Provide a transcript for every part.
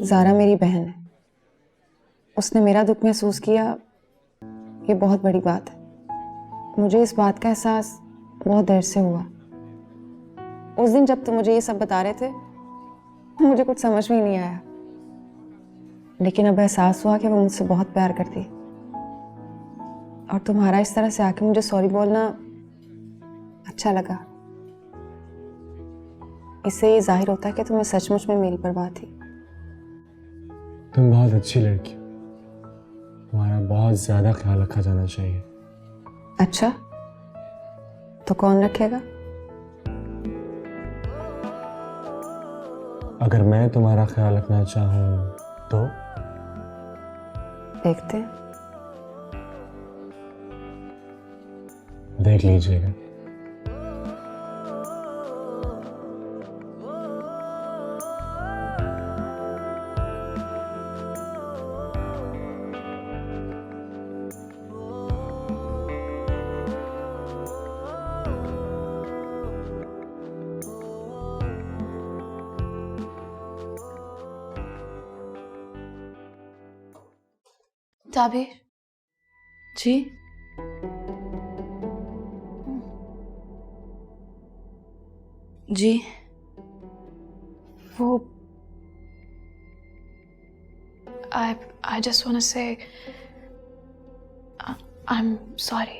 ज़ारा मेरी बहन है। उसने मेरा दुख महसूस किया, ये बहुत बड़ी बात है। मुझे इस बात का एहसास बहुत देर से हुआ। उस दिन जब तुम मुझे ये सब बता रहे थे मुझे कुछ समझ में ही नहीं आया, लेकिन अब एहसास हुआ कि वो मुझसे बहुत प्यार करती है। और तुम्हारा इस तरह से आके मुझे सॉरी बोलना अच्छा लगा। इससे ये जाहिर होता है कि तुम्हें सचमुच में मेरी परवाह थी। तुम बहुत अच्छी लड़की हो, तुम्हारा बहुत ज्यादा ख्याल रखा जाना चाहिए। अच्छा, तो कौन रखेगा? अगर मैं तुम्हारा ख्याल रखना चाहूँ तो देखते हैं। देख लीजिएगा। ताबिर जी, जी वो I just want to say I'm sorry.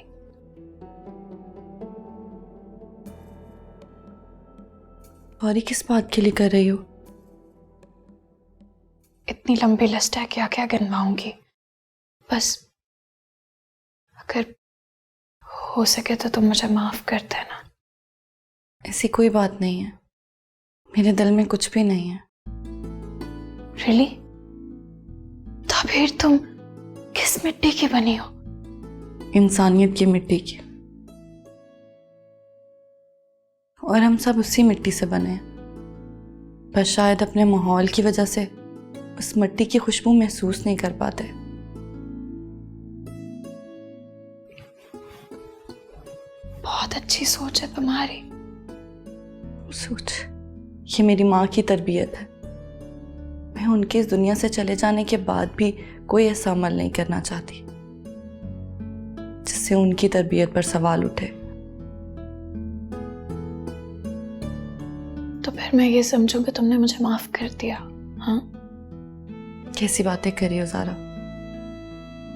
Sorry किस बात के लिए कर रही हो? इतनी लंबी लिस्ट है, क्या क्या गिनवाऊंगी। बस अगर हो सके तो तुम मुझे माफ कर देना। ऐसी कोई बात नहीं है, मेरे दिल में कुछ भी नहीं है। रियली? ताबिर तुम किस मिट्टी की बनी हो? इंसानियत की मिट्टी की, और हम सब उसी मिट्टी से बने हैं। पर शायद अपने माहौल की वजह से उस मिट्टी की खुशबू महसूस नहीं कर पाते। बहुत अच्छी सोच है तुम्हारी। सोच, ये मेरी माँ की तरबियत है। मैं उनके इस दुनिया से चले जाने के बाद भी कोई ऐसा अमल नहीं करना चाहती जिससे उनकी तरबियत पर सवाल उठे। तो फिर मैं ये समझूं कि तुमने मुझे माफ कर दिया? हाँ, कैसी बातें कर रही हो ज़ारा,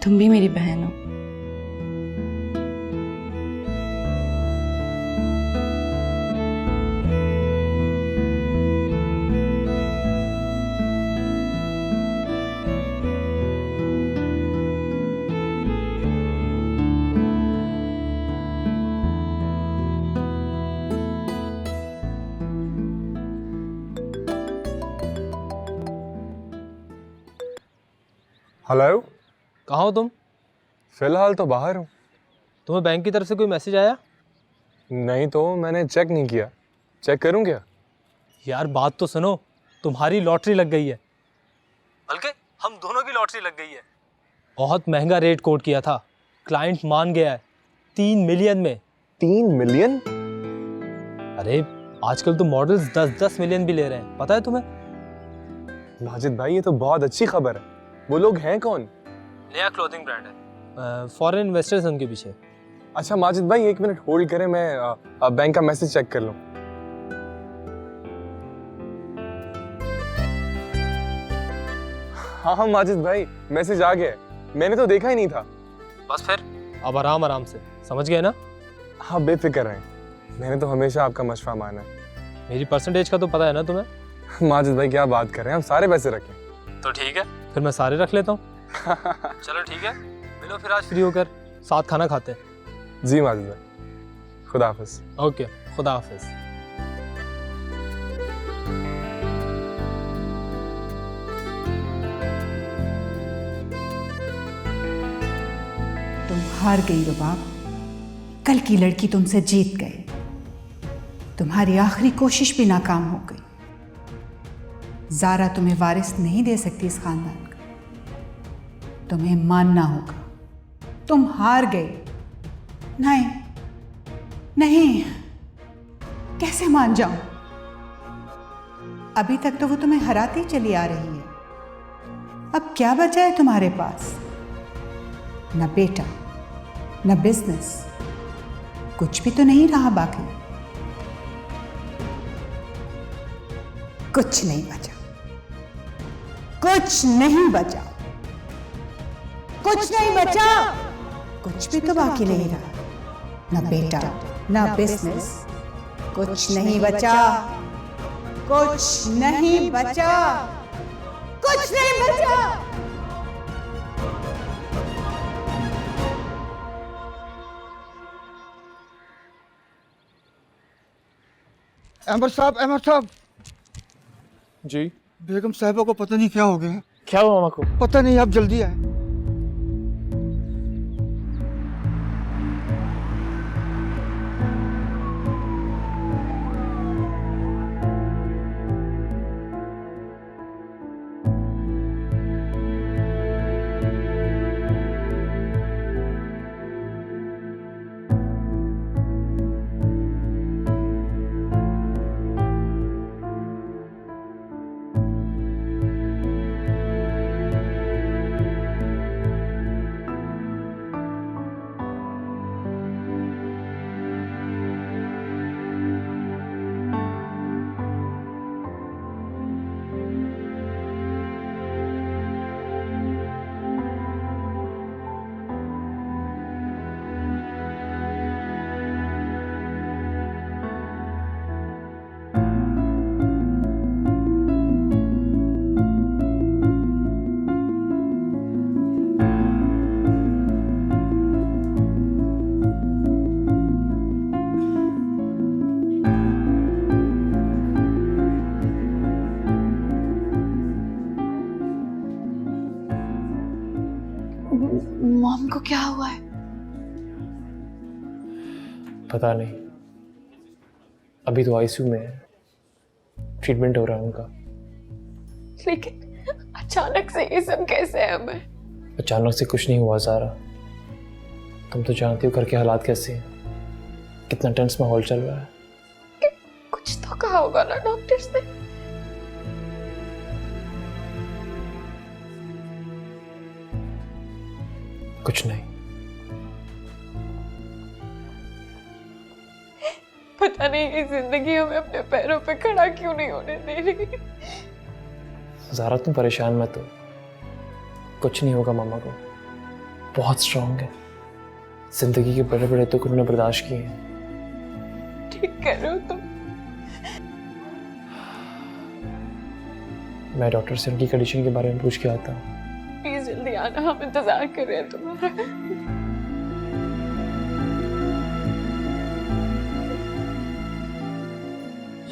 तुम भी मेरी बहन हो। हेलो, कहाँ हो तुम? फिलहाल तो बाहर हूँ। तुम्हें बैंक की तरफ से कोई मैसेज आया? नहीं तो मैंने चेक नहीं किया, चेक करूँ क्या? यार बात तो सुनो, तुम्हारी लॉटरी लग गई है। बल्कि हम दोनों की लॉटरी लग गई है। बहुत महंगा रेट कोट किया था, क्लाइंट मान गया है 3 मिलियन में। 3 मिलियन? अरे आजकल तो मॉडल्स 10-10 मिलियन भी ले रहे हैं, पता है तुम्हें? माजिद भाई, ये तो बहुत अच्छी खबर है। वो लोग हैं कौन? नया क्लोथिंग ब्रांड है, फॉरेन इन्वेस्टर्स हैं उनके पीछे। अच्छा माजिद भाई, 1 मिनट होल्ड करें, मैं बैंक का मैसेज चेक कर लूं। हाँ माजिद भाई, मैसेज आ गया है, मैंने तो देखा ही नहीं था। बस फिर अब आराम आराम से, समझ गए ना? हाँ बेफिक्र रहें, मैंने तो हमेशा आपका मशवरा माना है। मेरी परसेंटेज का तो पता है ना तुम्हें? माजिद भाई क्या बात कर रहे हैं, हम सारे पैसे रखें। तो ठीक है, फिर मैं सारे रख लेता हूँ। चलो ठीक है, मिलो फिर आज फ्री होकर, साथ खाना खाते हैं। जी माजिद भाई, खुदा हाफिज। ओके, खुदा हाफिज। तुम हार गई रुबाब, कल की लड़की तुमसे जीत गई। तुम्हारी आखिरी कोशिश भी नाकाम हो गई। ज़ारा तुम्हें वारिस नहीं दे सकती इस खानदान का, तुम्हें मानना होगा। तुम हार गए। नहीं नहीं, कैसे मान जाऊं? अभी तक तो वो तुम्हें हराती चली आ रही है। अब क्या बचा है तुम्हारे पास? न बेटा, न बिजनेस, कुछ भी तो नहीं रहा बाकी। कुछ नहीं बचा, कुछ नहीं बचा, कुछ नहीं बचा, कुछ भी तो बाकी नहीं रहा। न बेटा, न बिजनेस, कुछ नहीं बचा, कुछ नहीं बचा, कुछ नहीं बचा। अहमद साहब जी बेगम साहिबा को पता नहीं क्या हो गया है। क्या हुआ मामा को? पता नहीं, आप जल्दी आए। मॉम को क्या हुआ है? पता नहीं, अभी तो आईसीयू में है, ट्रीटमेंट हो रहा है उनका। लेकिन अचानक से ये सब कैसे है? हमें अचानक से कुछ नहीं हुआ ज़ारा, तुम तो जानती हो घर के हालात कैसे हैं, कितना टेंस माहौल चल रहा है। कुछ तो कहा होगा ना डॉक्टर्स ने। कुछ नहीं, पता नहीं ये जिंदगी हमें अपने पैरों पे खड़ा क्यों नहीं होने दे रही। ज़ारा तुम परेशान मत हो, कुछ नहीं होगा मामा को, बहुत स्ट्रांग है, जिंदगी के बड़े बड़े दुख उन्होंने बर्दाश्त किए हैं। ठीक कह रहे हो तुम। मैं डॉक्टर से उनकी कंडीशन के बारे में पूछ के आता हूँ। प्लीज जल्दी आना, हम इंतजार कर रहे हैं तुम्हारा।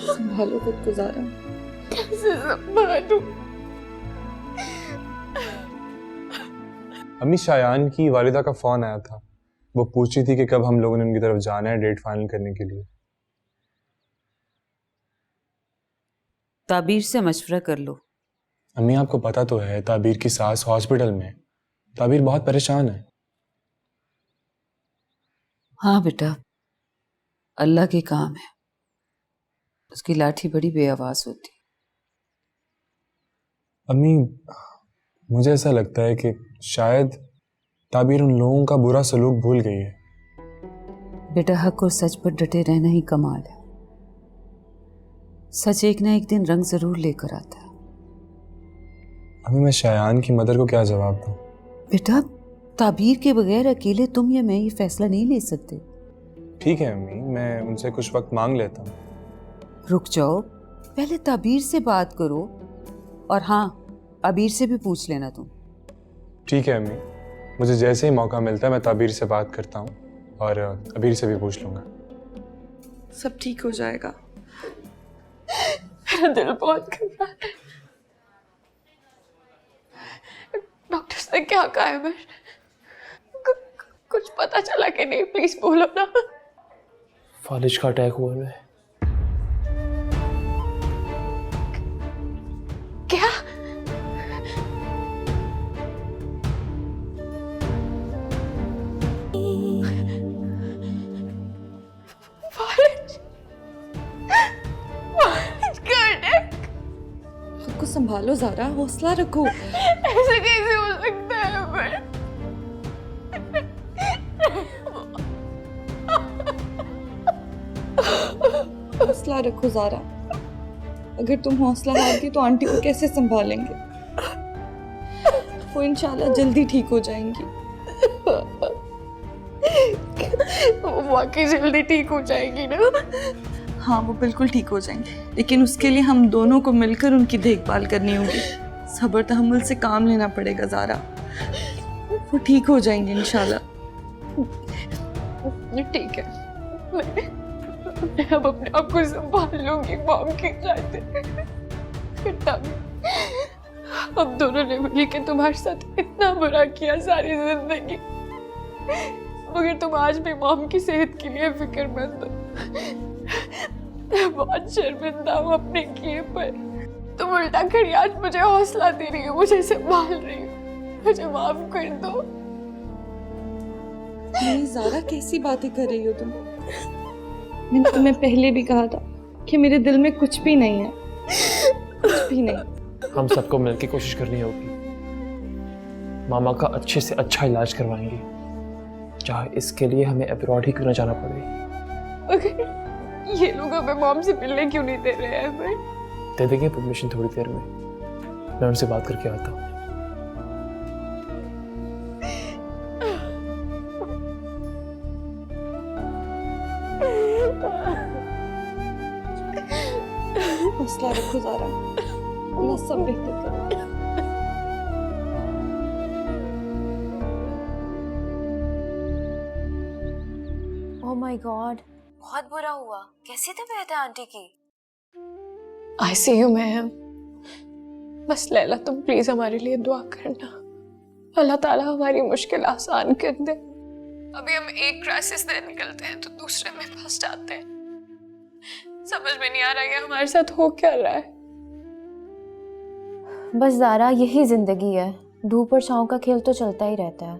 संभालो खुद को ज़ारा। कैसे संभालूं? अम्मी, शायान की वालिदा का फोन आया था, वो पूछ रही थी कि कब हम लोगों ने उनकी तरफ जाना है डेट फाइनल करने के लिए। ताबीर से मशवरा कर लो। अम्मी, आपको पता तो है ताबीर की सास हॉस्पिटल में है, ताबीर बहुत परेशान है। हाँ बेटा, अल्लाह के काम है, उसकी लाठी बड़ी बेआवाज होती। अम्मी, मुझे ऐसा लगता है कि शायद ताबीर उन लोगों का बुरा सलूक भूल गई है। बेटा, हक और सच पर डटे रहना ही कमाल है। सच एक ना एक दिन रंग जरूर लेकर आता है। अम्मी, मैं शायान की मदर को क्या जवाब दूं? बेटा, ताबीर के बगैर अकेले तुम या मैं ये फैसला नहीं ले सकते। ठीक है अम्मी, मैं उनसे कुछ वक्त मांग लेता हूँ। रुक जाओ, पहले ताबीर से बात करो, और हाँ, अबीर से भी पूछ लेना तुम। ठीक है अम्मी, मुझे जैसे ही मौका मिलता है मैं ताबीर से बात करता हूँ और अबीर से भी पूछ लूँगा। सब ठीक हो जाएगा। मेरा दिल बहुत घबरा है। डॉक्टर्स ने क्या कहा है? कुछ पता चला कि नहीं? प्लीज बोलो ना। फालिज का अटैक हुआ है। क्या? फालिज का अटैक? खुद को संभालो ज़ारा, हौसला रखो। ऐसे कैसे हो सकता है? पर हौसला रखो ज़ारा, अगर तुम हौसला हार गई तो आंटी को कैसे संभालेंगे? वो इंशाल्लाह जल्दी ठीक हो जाएंगी। वो वाकई जल्दी ठीक हो जाएगी ना? हाँ, वो बिल्कुल ठीक हो जाएंगे, लेकिन उसके लिए हम दोनों को मिलकर उनकी देखभाल करनी होगी। सब्र तहम्मुल से काम लेना पड़ेगा ज़ारा, वो ठीक हो जाएंगे इंशाल्लाह। ठीक है, मैं अब अपने आप को संभाल लूंगी मॉम की खातिर। अब दोनों ने मिलकर तुम्हारे साथ इतना बुरा किया सारी जिंदगी, मगर तुम आज भी मॉम की सेहत के लिए फिक्रमंद हो। मैं बहुत शर्मिंदा हूँ अपने किए पर। तुम उल्टा खड़ी आज मुझे हौसला दे रही हो, मुझे संभाल रही हो। मुझे माफ कर दो। नहीं ज़ारा, कैसी बातें कर रही हो तुम? मैंने तुम्हें पहले भी कहा था कि मेरे दिल में कुछ भी नहीं है, कुछ भी नहीं। हम सबको मिलकर कोशिश करनी होगी। मामा का अच्छे से अच्छा इलाज करवाएंगे, चाहे इसके लिए हमें अब्रॉड ही क्यों ना जाना पड़े। अगर ये लोग हमें मॉम से मिलने क्यों नहीं दे रहे हैं? फिर दे देंगे परमिशन थोड़ी देर में, मैं उनसे बात करके आता हूँ। हौसला रखो ज़ारा, अल्लाह सब बेहतर करे। ओह माय गॉड, बहुत बुरा हुआ। कैसी तबीयत है आंटी की? ICU में है। बस लैला, तुम प्लीज हमारे लिए दुआ करना, अल्लाह ताला हमारी मुश्किल आसान कर दे। अभी हम एक क्राइसिस से निकलते हैं तो दूसरे में फंस जाते हैं। समझ में नहीं आ रहा है हमारे साथ हो क्या रहा है। बस ज़ारा, यही जिंदगी है, धूप और छाँव का खेल तो चलता ही रहता है।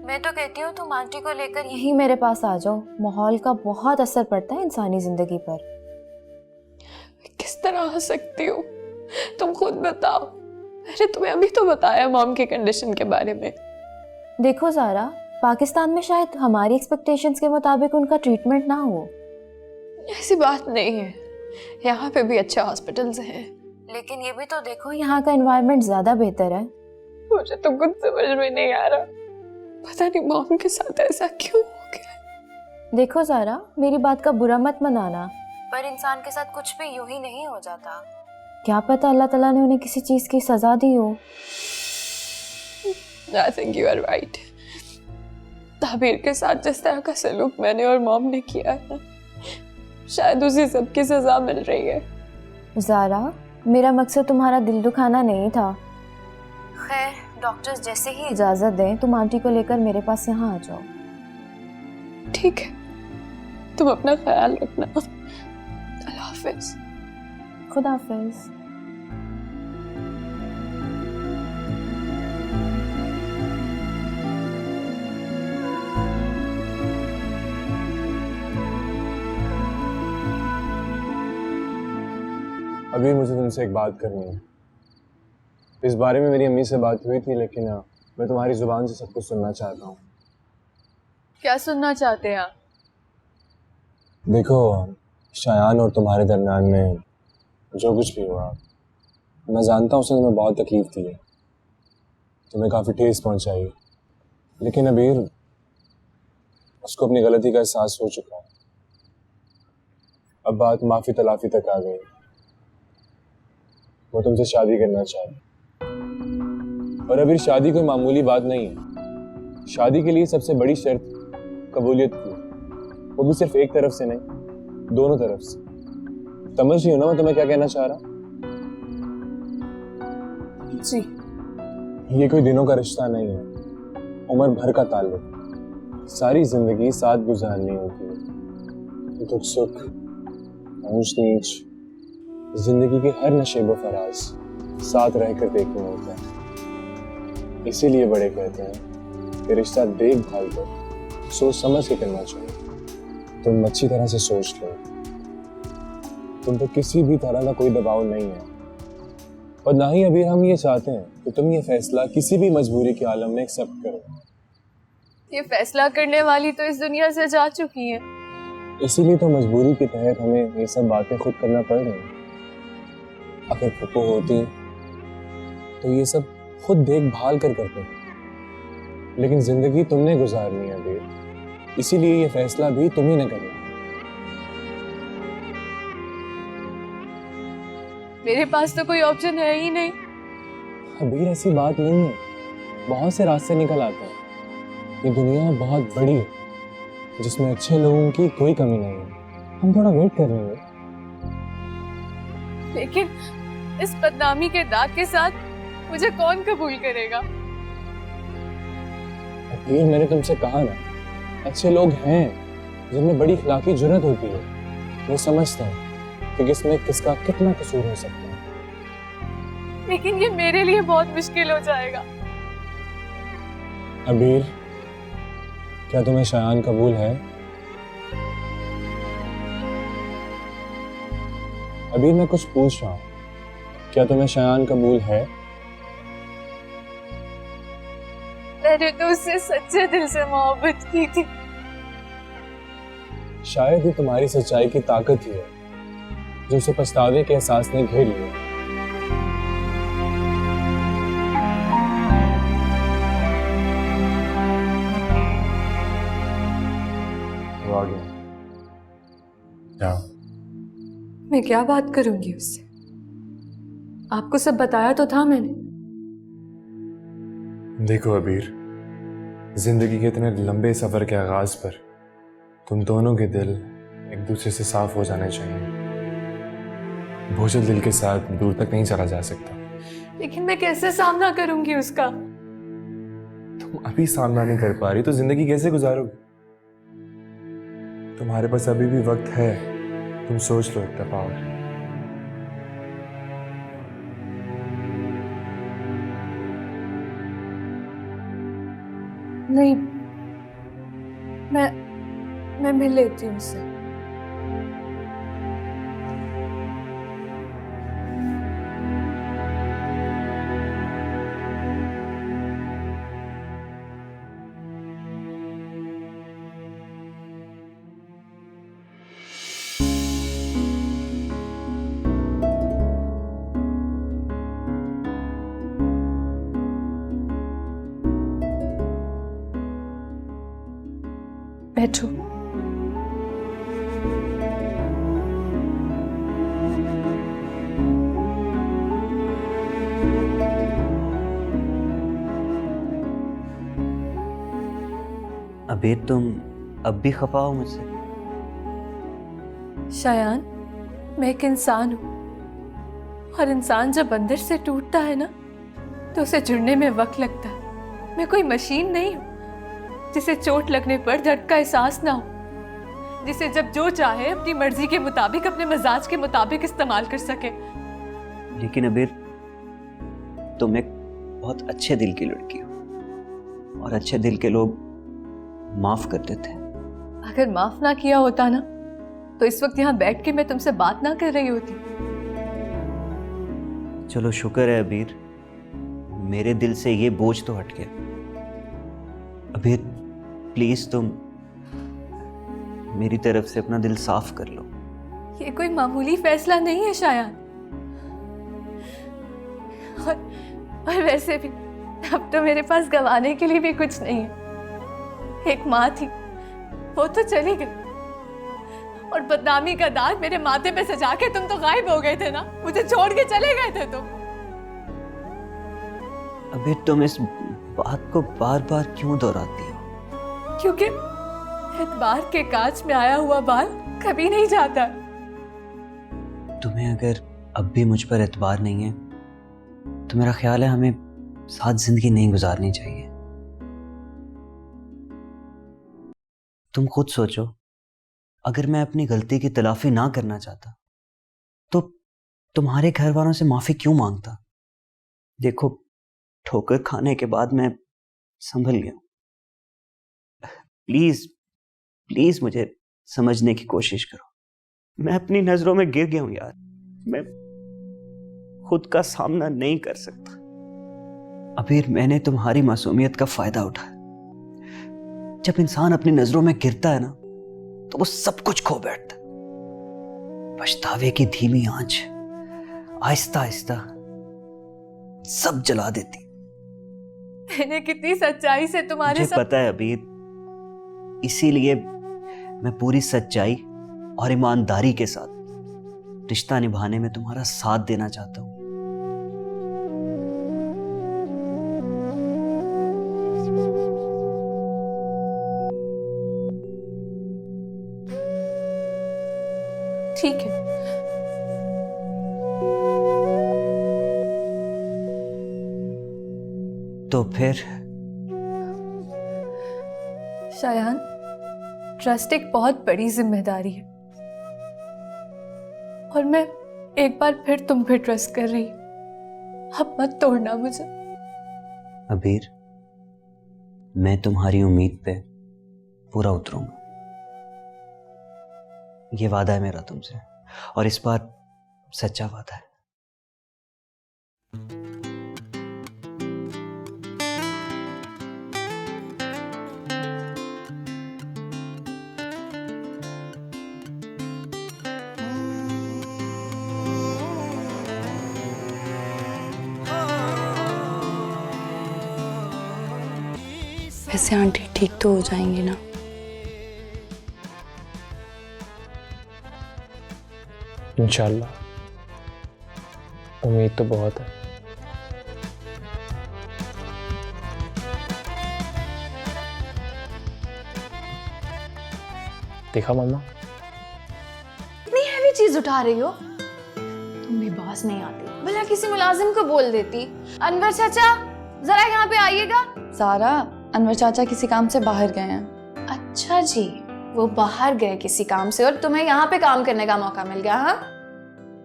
मैं तो कहती हूँ तुम आंटी को लेकर यहीं मेरे पास आ जाओ, माहौल का बहुत असर पड़ता है इंसानी जिंदगी पर। किस तरह आ सकती हूँ, तुम खुद बताओ। मैंने तुम्हें अभी तो बताया मॉम की कंडीशन के बारे में। देखो ज़ारा, पाकिस्तान में शायद हमारी एक्सपेक्टेशंस के मुताबिक उनका ट्रीटमेंट ना हो। ऐसी बात नहीं है, यहाँ पे भी अच्छे हॉस्पिटल्स हैं। लेकिन ये भी तो देखो, यहाँ का एनवायरनमेंट ज्यादा बेहतर है। मुझे तो कुछ समझ में नहीं आ रहा, पता नहीं मॉम के साथ ऐसा क्यों हो गया। देखो ज़ारा, मेरी बात का बुरा मत मनाना, पर इंसान के साथ कुछ भी यूं ही नहीं हो जाता। क्या पता अल्लाह ताला ने उन्हें किसी चीज की सजा दी हो। I think you are right। ताबीर के साथ जिस तरह का सलूक मैंने और मॉम ने किया है, शायद उसी सब की सजा मिल रही है। ज़ारा, मेरा मकसद तुम्हारा दिल दुखाना नहीं था। खैर, डॉक्टर्स जैसे ही इजाजत दें तुम आंटी को लेकर मेरे पास यहाँ आ जाओ। ठीक है, तुम अपना ख्याल रखना। अल्लाह हाफिज। खुदा हाफिज। अभी मुझे तुमसे एक बात करनी है। इस बारे में मेरी अम्मी से बात हुई थी, लेकिन मैं तुम्हारी जुबान से सब कुछ सुनना चाहता हूँ। क्या सुनना चाहते हैं आप? देखो, शायान और तुम्हारे दरमियान में जो कुछ भी हुआ, मैं जानता हूँ उसने तुम्हें बहुत तकलीफ दी है, तुम्हें काफ़ी ठेस पहुँचाई है, लेकिन अबीर उसको अपनी गलती का एहसास हो चुका है। अब बात माफ़ी तलाफ़ी तक आ गई। वो तुमसे शादी करना चाहे, और अभी शादी कोई मामूली बात नहीं है। शादी के लिए सबसे बड़ी शर्त कबूलियत की, वो भी सिर्फ एक तरफ से नहीं, दोनों तरफ से। समझ रही हो ना मैं तुम्हें क्या कहना चाह रहा? जी। ये कोई दिनों का रिश्ता नहीं है, उम्र भर का ताल्लुक। सारी जिंदगी साथ गुजारनी होती है, दुख सुख, ऊंच नीच, जिंदगी के हर नशेब फराज साथ रहकर देखना होता है। इसीलिए बड़े कहते हैं कि रिश्ता देखभाल कर सोच समझ के करना चाहिए। तुम अच्छी तरह से सोच लो, तुम पे किसी भी तरह का कोई दबाव नहीं है, और ना ही अभी हम ये चाहते हैं कि तुम ये फैसला किसी भी मजबूरी के आलम में एक्सेप्ट करो। ये फैसला करने वाली तो इस दुनिया से जा चुकी है। इसीलिए तो मजबूरी के तहत हमें ये सब बातें खुद करना पड़ रही हैं। अगर फूफो होती तो ये सब खुद देखभाल कर करते, लेकिन जिंदगी तुमने गुजारनी है अभी, इसीलिए ये फैसला भी तुम ही ने करना। मेरे पास तो कोई ऑप्शन है ही नहीं। अभी ऐसी बात नहीं है, बहुत से रास्ते निकल आते हैं। ये दुनिया बहुत बड़ी है जिसमें अच्छे लोगों की कोई कमी नहीं है। हम थोड़ा वेट कर लेंगे। लेकिन इस बदनामी के दाग के साथ मुझे कौन कबूल करेगा? अभी मैंने तुमसे कहा ना, अच्छे लोग हैं जिनमें बड़ी इखलाकी जुर्रत होती है। वो समझते हैं कि किसमें किसका कितना कसूर हो सकता है। लेकिन ये मेरे लिए बहुत मुश्किल हो जाएगा। अबीर, क्या तुम्हें शायान कबूल है? अबीर, मैं कुछ पूछ रहा हूँ, क्या तुम्हें शायान कबूल है? मैंने तो उससे सच्चे दिल से मोहब्बत की थी। शायद ये तुम्हारी सच्चाई की ताकत ही है जो उसे पछतावे के एहसास ने घेर लिया। वो आ गया। क्या? मैं क्या बात करूंगी उससे? आपको सब बताया तो था मैंने। देखो अबीर, जिंदगी के इतने लंबे सफर के आगाज पर तुम दोनों के दिल एक दूसरे से साफ हो जाने चाहिए। बोझल दिल के साथ दूर तक नहीं चला जा सकता। लेकिन मैं कैसे सामना करूंगी उसका? तुम अभी सामना नहीं कर पा रही तो जिंदगी कैसे गुजारोगी? तुम्हारे पास अभी भी वक्त है, तुम सोच लो एक दफा और। नहीं, मैं मिल लेती हूँ उससे। बैठो। अबीर, तुम अब भी खफा हो मुझसे? शायान, मैं एक इंसान हूँ और इंसान जब अंदर से टूटता है ना तो उसे जुड़ने में वक्त लगता है। मैं कोई मशीन नहीं हूँ जिसे चोट लगने पर दर्द का एहसास ना हो, जिसे जब जो चाहे अपनी मर्जी के मुताबिक अपने मिजाज के मुताबिक इस्तेमाल कर सके। लेकिन अबीर, तुम एक बहुत अच्छे दिल की लड़की हो और अच्छे दिल के लोग माफ कर देते हैं। अगर माफ ना किया होता ना तो इस वक्त यहाँ बैठ के मैं तुमसे बात ना कर रही होती। चलो शुक्र है अबीर, मेरे दिल से ये बोझ तो हट गया। अबीर प्लीज तुम मेरी तरफ से अपना दिल साफ कर लो। ये कोई मामूली फैसला नहीं है शायान। और वैसे भी अब तो मेरे पास गंवाने के लिए भी कुछ नहीं है। एक माँ थी, वो तो चली गई और बदनामी का दाग मेरे माथे पे सजा के तुम तो गायब हो गए थे ना, मुझे छोड़ के चले गए थे तुम। अबीर, तुम इस बात को बार बार क्यों दोहराती हो? क्योंकि एतबार के कांच में आया हुआ बाल कभी नहीं जाता। तुम्हें अगर अब भी मुझ पर एतबार नहीं है तो मेरा ख्याल है हमें साथ जिंदगी नहीं गुजारनी चाहिए। तुम खुद सोचो, अगर मैं अपनी गलती की तलाफी ना करना चाहता तो तुम्हारे घर वालों से माफी क्यों मांगता? देखो, ठोकर खाने के बाद मैं संभल गया। प्लीज प्लीज मुझे समझने की कोशिश करो। मैं अपनी नजरों में गिर गया हूं यार। मैं खुद का सामना नहीं कर सकता। अबीर, मैंने तुम्हारी मासूमियत का फायदा उठाया। जब इंसान अपनी नजरों में गिरता है ना, तो वो सब कुछ खो बैठता है। पछतावे की धीमी आंच आहिस्ता आहिस्ता सब जला देती। मैंने कितनी सच्चाई से तुम्हारे मुझे पता है अबीर, इसीलिए मैं पूरी सच्चाई और ईमानदारी के साथ रिश्ता निभाने में तुम्हारा साथ देना चाहता हूं। ठीक है। तो फिर शायान, ट्रस्ट एक बहुत बड़ी जिम्मेदारी है और मैं एक बार फिर तुम पे ट्रस्ट कर रही हूं। अब मत तोड़ना मुझे। अबीर, मैं तुम्हारी उम्मीद पे पूरा उतरूंगा। ये वादा है मेरा तुमसे, और इस बार सच्चा वादा है। वैसे आंटी ठीक तो हो जाएंगी ना? इंशाल्लाह, उम्मीद तो बहुत है। देखा मम्मा, इतनी हैवी चीज उठा रही हो? तुम भी बॉस नहीं आती, भला किसी मुलाजिम को बोल देती। अनवर चाचा, जरा यहाँ पे आइएगा। सारा, अनवर चाचा किसी काम से बाहर गए हैं। अच्छा जी, वो बाहर गए किसी काम से और तुम्हें यहाँ पे काम करने का मौका मिल गया। हाँ,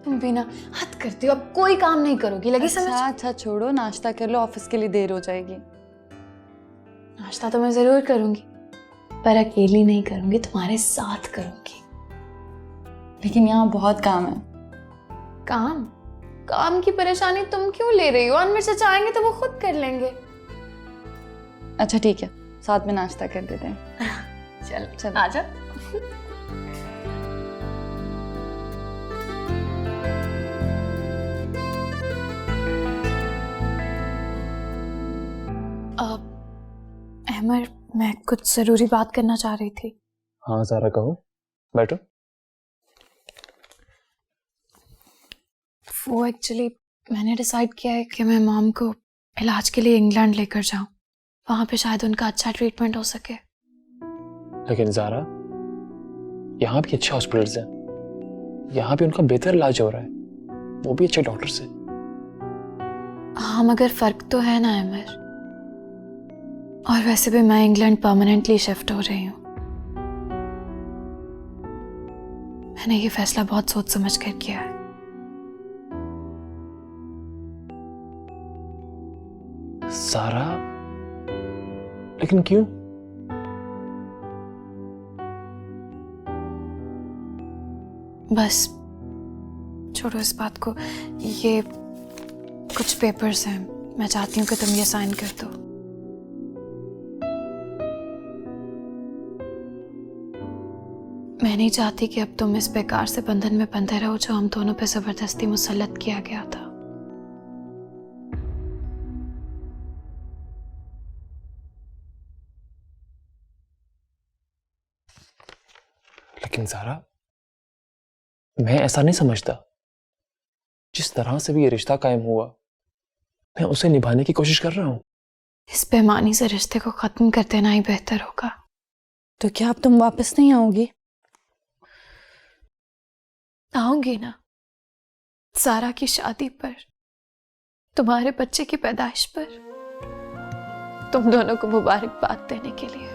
तुम भी ना हद करती हो, अब कोई काम नहीं करोगी, लगी समझ? अच्छा छोड़ो, नाश्ता कर लो, ऑफिस के लिए देर हो जाएगी। नाश्ता तो मैं जरूर करूंगी, पर अकेली नहीं करूंगी, तुम्हारे साथ करूंगी। लेकिन यहाँ बहुत काम है। काम? काम की परेशानी तुम क्यों ले रही हो? अनवर चाचा आएंगे तो वो खुद कर लेंगे। अच्छा ठीक है, साथ में नाश्ता कर देते हैं। चल चल आजा। अहमर, मैं कुछ जरूरी बात करना चाह रही थी। हाँ ज़ारा, कहो, बैठो। वो एक्चुअली मैंने डिसाइड किया है कि मैं मॉम को इलाज के लिए इंग्लैंड लेकर जाऊं। वहां पे शायद उनका अच्छा ट्रीटमेंट हो सके। लेकिन ज़ारा, यहाँ भी अच्छे हॉस्पिटल्स हैं, यहाँ भी उनका बेहतर इलाज हो रहा है, वो भी अच्छे डॉक्टर से। हाँ, मगर फर्क तो है ना अहमर। और वैसे भी मैं इंग्लैंड परमानेंटली शिफ्ट हो रही हूँ। मैंने ये फैसला बहुत सोच समझ कर किया है। ज़ारा, लेकिन क्यों? बस छोड़ो इस बात को। ये कुछ पेपर्स हैं, मैं चाहती हूँ कि तुम ये साइन कर दो। मैं नहीं चाहती कि अब तुम इस बेकार से बंधन में बंधे रहो जो हम दोनों पे जबरदस्ती मुसल्लत किया गया था। लेकिन ज़ारा, मैं ऐसा नहीं समझता। जिस तरह से भी ये रिश्ता कायम हुआ, मैं उसे निभाने की कोशिश कर रहा हूँ। इस बेईमानी से रिश्ते को खत्म कर देना ही बेहतर होगा। तो क्या अब तुम वापस नहीं आओगी? आऊंगी ना, सारा की शादी पर, तुम्हारे बच्चे की पैदाइश पर, तुम दोनों को मुबारकबाद देने के लिए।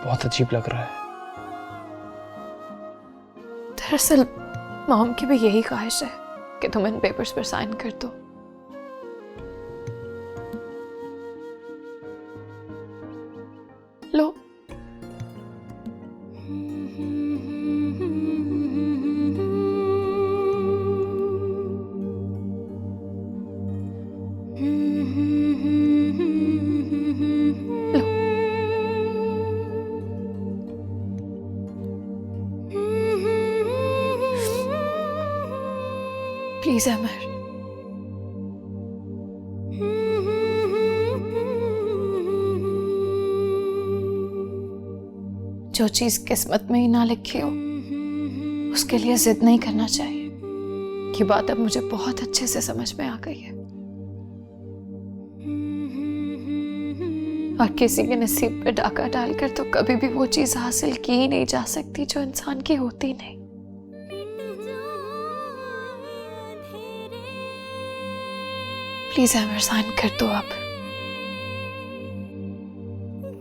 बहुत अजीब लग रहा है। दरअसल मॉम की भी यही ख्वाहिश है कि तुम इन पेपर्स पर साइन कर दो। लो। प्लीज अमर, जो चीज किस्मत में ही ना लिखी हो उसके लिए जिद नहीं करना चाहिए। ये बात अब मुझे बहुत अच्छे से समझ में आ गई है। और किसी के नसीब पे डाका डालकर तो कभी भी वो चीज हासिल की ही नहीं जा सकती जो इंसान की होती नहीं। प्लीज अमर साइन कर दो अब।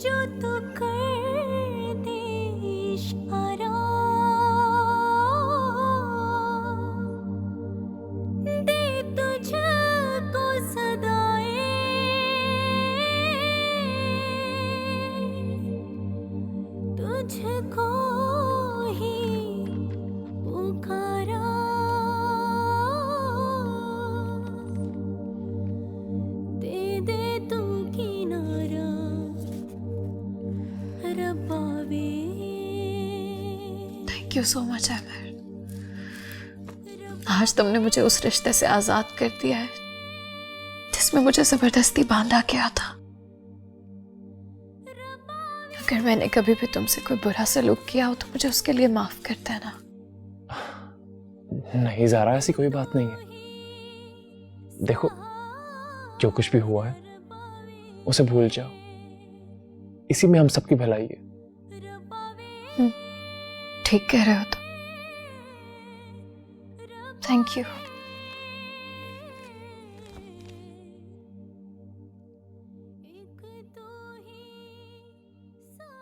जो तो कर दे इशारा, दे तुझको सदाएं, तुझको ही पुकारा, दे दे तू किनारा रब्बावे। थैंक यू सो मच अमर। आज तुमने मुझे उस रिश्ते से आजाद कर दिया है जिसमें मुझे जबरदस्ती बांधा गया था। अगर मैंने कभी भी तुमसे कोई बुरा सलूक किया हो तो मुझे उसके लिए माफ कर देना। नहीं ज़ारा, ऐसी कोई बात नहीं है। देखो, जो कुछ भी हुआ है उसे भूल जाओ, इसी में हम सबकी भलाई है। ठीक कह रहे हो तुम। Thank you.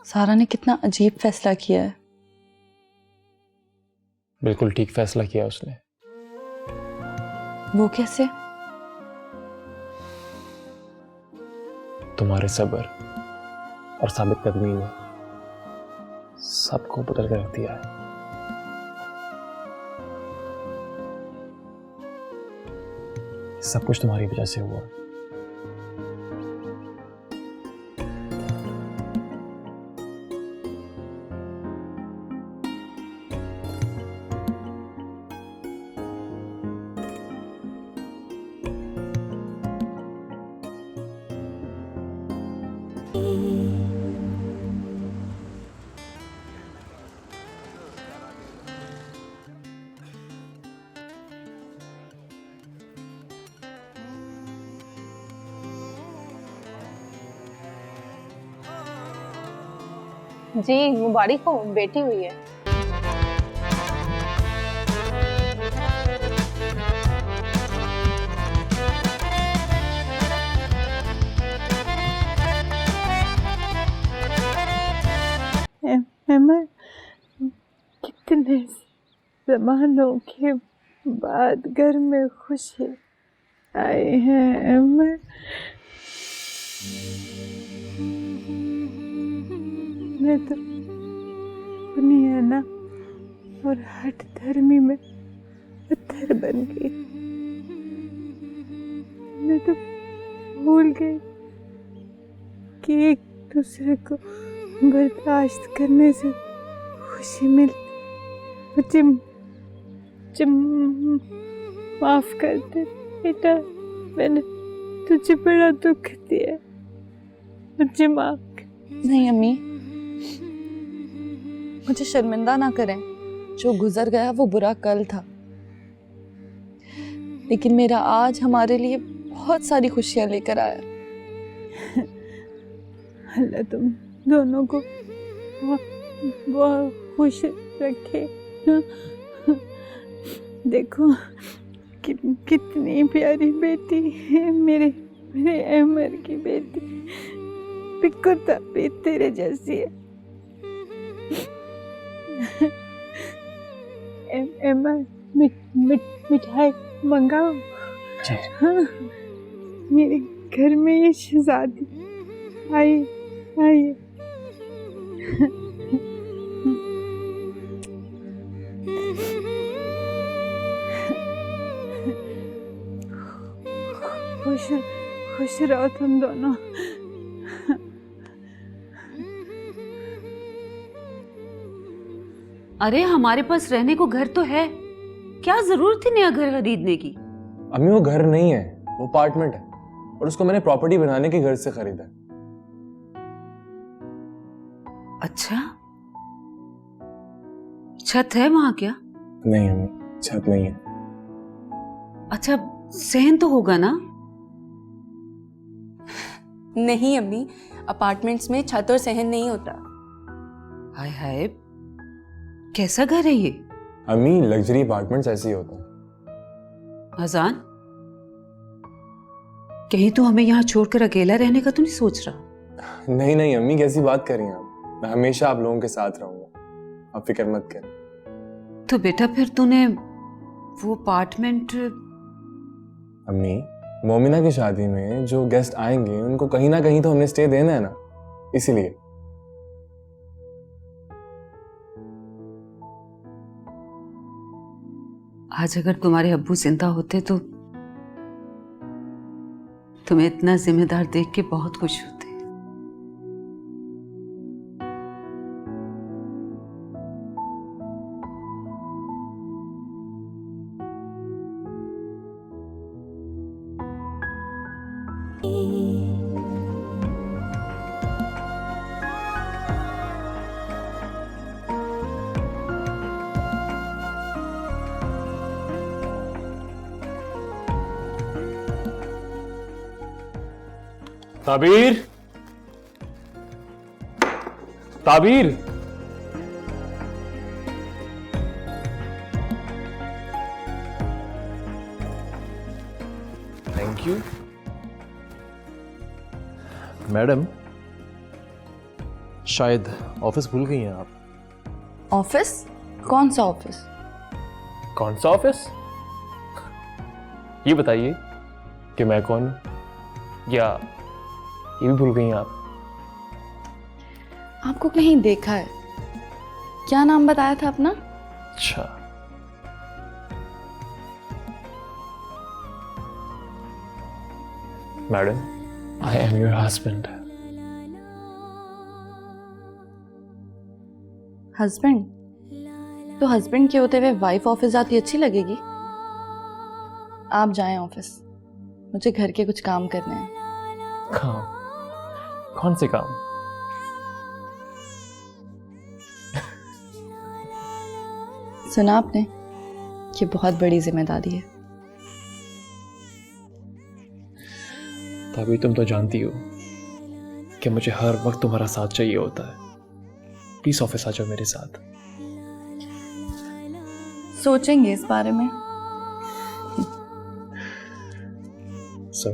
सारा ने कितना अजीब फैसला किया है। बिल्कुल ठीक फैसला किया उसने। वो कैसे? तुम्हारे सब्र और साबित कदमी ने सबको बदल कर रख दिया है। सब कुछ तुम्हारी वजह से हुआ। जी मुबारक हो, बेटी हुई है। अमर, कितने जमानों के बाद घर में खुशी आई है अमर। मैं तो दुनिया ना और हठ धर्मी में पत्थर बन गई। मैं तो भूल गई कि एक दूसरे को बर्दाश्त करने से खुशी मिलती। मुझे माफ कर दे बेटा, मैंने तुझे बड़ा दुख दिया, मुझे माफ कर। नहीं अम्मी, मुझे शर्मिंदा ना करें। जो गुजर गया वो बुरा कल था, लेकिन मेरा आज हमारे लिए बहुत सारी खुशियां लेकर आया। अल्लाह तुम दोनों को बहुत खुश रखे। देखो कितनी प्यारी बेटी है मेरे अमर की बेटी। बिल्कुल भी तेरे जैसी है। अमर मिठाई मंगाओ। हाँ, मेरे घर में ये शहजादी आई आई। खुश रहो तुम दोनों। अरे हमारे पास रहने को घर तो है, क्या जरूरत थी नया घर खरीदने की। अम्मी वो घर नहीं है, वो अपार्टमेंट है और उसको मैंने प्रॉपर्टी बनाने के घर से खरीदा है। अच्छा, छत है वहां क्या? नहीं अम्मी, छत नहीं है। अच्छा, सहन तो होगा ना? नहीं अम्मी, अपार्टमेंट्स में छत और सहन नहीं होता। हाय हाय, कैसा घर है ये? अम्मी लग्जरी अपार्टमेंट्स ऐसे ही होते हैं। अजान, कहीं तू हमें यहाँ छोड़कर अकेला रहने का तो नहीं सोच रहा? नहीं नहीं अम्मी, कैसी बात कर रही हैं आप? मैं हमेशा आप लोगों के साथ रहूंगा, आप फिक्र मत करें। तो बेटा फिर तूने वो अपार्टमेंट... अम्मी, मोमिना की शादी में जो गेस्ट आएंगे उनको कहीं ना कहीं तो हमने स्टे देना है ना, इसीलिए। आज अगर तुम्हारे अब्बू जिंदा होते तो तुम्हें इतना जिम्मेदार देख के बहुत खुश होते। ताबीर, ताबीर, थैंक यू। मैडम, शायद ऑफिस भूल गई हैं आप। ऑफिस? कौन सा ऑफिस? कौन सा ऑफिस? ये बताइए कि मैं कौन हूं, या ये भी भूल गई हैं आप? आपको कहीं देखा है। क्या नाम बताया था अपना? अच्छा, madam, I am your husband. Husband? तो हस्बैंड के होते हुए वाइफ ऑफिस जाती अच्छी लगेगी? आप जाएं ऑफिस, मुझे घर के कुछ काम करने हैं। काम? कौन से काम? सुना आपने? ये बहुत बड़ी जिम्मेदारी है। तभी तुम तो जानती हो कि मुझे हर वक्त तुम्हारा साथ चाहिए होता है। प्लीज ऑफिस आ जाओ मेरे साथ। सोचेंगे इस बारे में। सो